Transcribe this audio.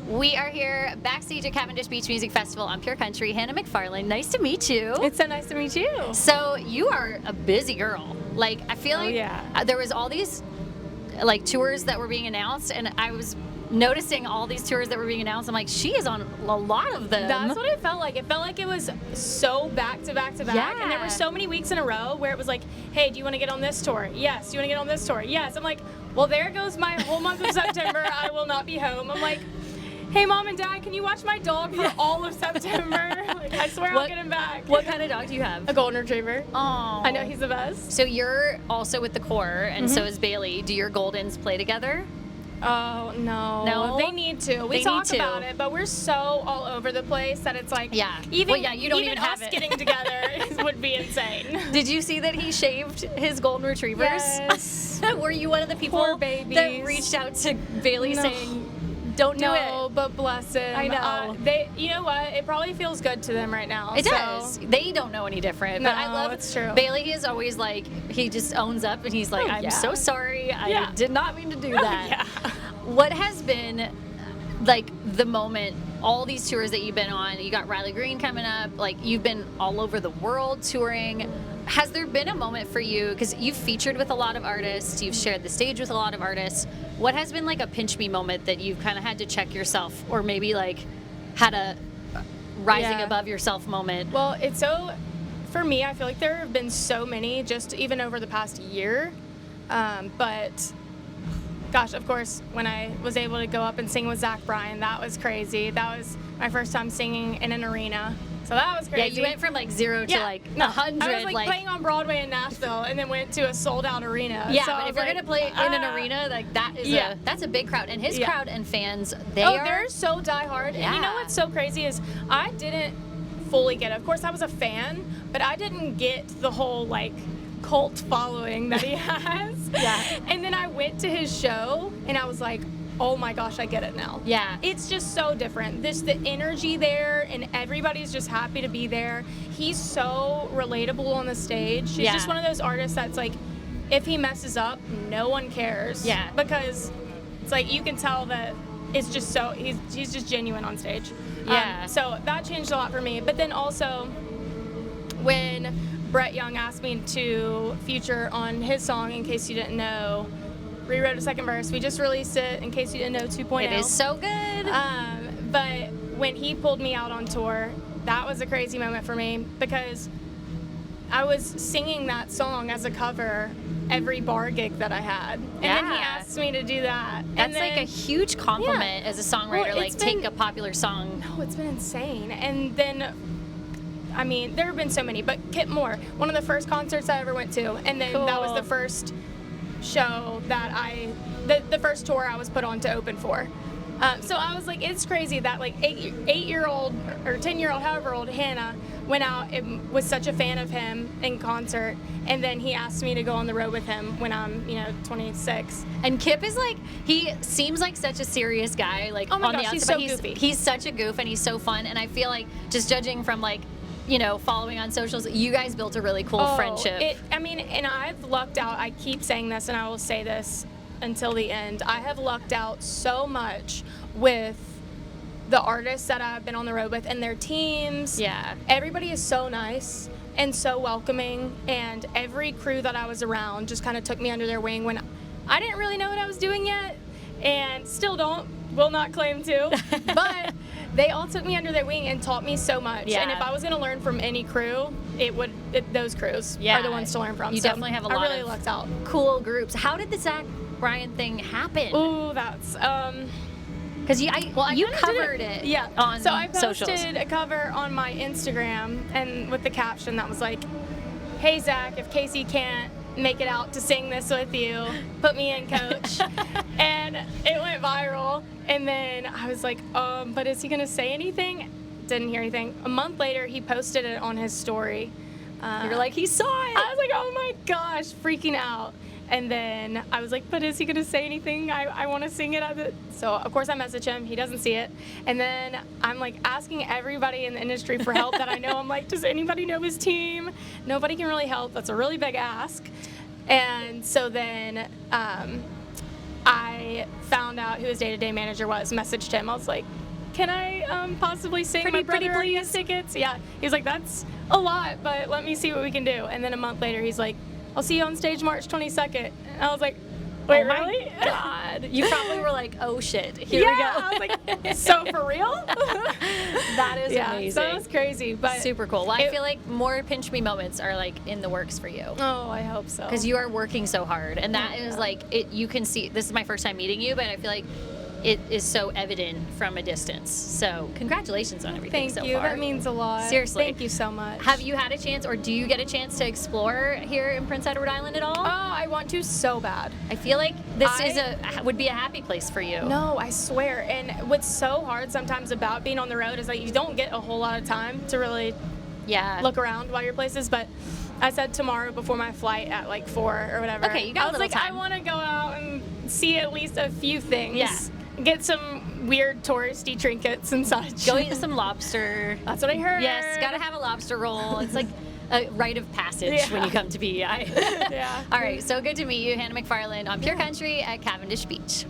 We are here backstage at Cavendish Beach Music Festival on Pure Country. Hannah McFarland, nice to meet you. It's so nice to meet you. So you are a busy girl. Like, I feel like there was all these like tours that were being announced, and I was noticing all these tours that were being announced. I'm like, she is on a lot of them. That's what it felt like. It felt like it was so back to back to back. Yeah. And there were so many weeks in a row where it was like, hey, do you want to get on this tour? Yes. Do you want to get on this tour? Yes. I'm like, well, there goes my whole month of September. I will not be home. I'm like, hey, Mom and Dad, can you watch my dog for all of September? Like, I swear I'll get him back. What kind of dog do you have? A golden retriever. Oh. I know, he's the best. So you're also with the Corps, and so is Bailey. Do your Goldens play together? Oh, no. No? They need to. We talk about it, but we're so all over the place that it's like, even, you don't even have us it. getting together would be insane. Did you see that he shaved his golden retrievers? Yes. Were you one of the people Poor babies. that reached out to Bailey saying, don't do it? No, but bless him. I know. You know what? It probably feels good to them right now. It does. They don't know any different. No, but I love it's true. Bailey is always like, he just owns up and he's like, I'm so sorry. I did not mean to do that. What has been like the moment, all these tours that you've been on, you got Riley Green coming up, like you've been all over the world touring. Has there been a moment for you, because you've featured with a lot of artists, you've shared the stage with a lot of artists, what has been like a pinch me moment that you've kind of had to check yourself, or maybe like had a rising above yourself moment? Well, it's so, for me, I feel like there have been so many just even over the past year, but gosh, of course, when I was able to go up and sing with Zach Bryan, that was crazy. That was my first time singing in an arena. So that was crazy. Yeah, you went from like 0 to like 100. I was like playing on Broadway in Nashville and then went to a sold out arena. Yeah, so but if you're gonna play in an arena, like that is that's a big crowd. And his crowd and fans, they're so diehard. And you know what's so crazy is I didn't fully get it. Of course I was a fan, but I didn't get the whole like cult following that he has. And then I went to his show and I was like, oh my gosh, I get it now. Yeah. It's just so different. The energy there, and everybody's just happy to be there. He's so relatable on the stage. He's just one of those artists that's like, if he messes up, no one cares. Yeah. Because it's like, you can tell that it's just so, he's just genuine on stage. Yeah. So that changed a lot for me. But then also, when Brett Young asked me to feature on his song, In Case You Didn't Know, rewrote a second verse. We just released it, In Case You Didn't Know 2.0. It is so good. But when he pulled me out on tour, that was a crazy moment for me because I was singing that song as a cover every bar gig that I had. And then he asked me to do that. That's like a huge compliment as a songwriter, like take a popular song. No, it's been insane. And then, I mean, there have been so many, but Kip Moore, one of the first concerts I ever went to. And then that was the first show that the first tour I was put on to open for. So I was like, it's crazy that like 8-year-old or 10-year-old, however old, Hannah went out and was such a fan of him in concert, and then he asked me to go on the road with him when I'm 26. And Kip is like, he seems like such a serious guy, like oh my on gosh, the outside, he's so but goofy. He's such a goof and he's so fun, and I feel like just judging from like following on socials, you guys built a really cool friendship. And I've lucked out. I keep saying this, and I will say this until the end. I have lucked out so much with the artists that I've been on the road with and their teams. Yeah. Everybody is so nice and so welcoming, and every crew that I was around just kind of took me under their wing when I didn't really know what I was doing yet, and still will not claim to, but they all took me under their wing and taught me so much. Yeah. And if I was going to learn from any crew, those crews are the ones to learn from. You definitely have a lot I really of lucked out. Cool groups. How did the Zach Bryan thing happen? Ooh, that's because you covered it on so I posted socials. a cover on my Instagram, and with the caption that was like, hey Zach, if Casey can't make it out to sing this with you, put me in, coach. And it went viral, and then I was like, but is he gonna say anything? Didn't hear anything. A month later, he posted it on his story. You were like, he saw it. I was like, oh my gosh, freaking out. And then I was like, but is he gonna say anything? I want to sing it. So of course I message him. He doesn't see it. And then I'm like asking everybody in the industry for help that I know. I'm like, does anybody know his team? Nobody can really help. That's a really big ask. And so then I found out who his day-to-day manager was, messaged him. I was like, can I possibly sing? My brother already has tickets. Yeah. He was like, that's a lot, but let me see what we can do. And then a month later, he's like, I'll see you on stage March 22nd. And I was like, wait, really? God. You probably were like, oh shit, here we go. I was like, so for real? That is amazing. So it was crazy, but super cool. Well, I feel like more pinch me moments are like in the works for you. Oh, I hope so. Because you are working so hard, and that is like it. You can see. This is my first time meeting you, but I feel like it is so evident from a distance. So congratulations on everything so far. Thank you. That means a lot. Seriously. Thank you so much. Have you had a chance, or do you get a chance to explore here in Prince Edward Island at all? Oh, I want to so bad. I feel like this would be a happy place for you. No, I swear. And what's so hard sometimes about being on the road is like you don't get a whole lot of time to really look around while you're places. But I said tomorrow before my flight at like 4 or whatever. Okay, you got a little time. I want to go out and see at least a few things. Yeah. Get some weird touristy trinkets and such. Go eat some lobster. That's what I heard. Yes, gotta have a lobster roll. It's like a rite of passage when you come to PEI. Yeah. All right, so good to meet you, Hannah McFarland on Pure Country at Cavendish Beach.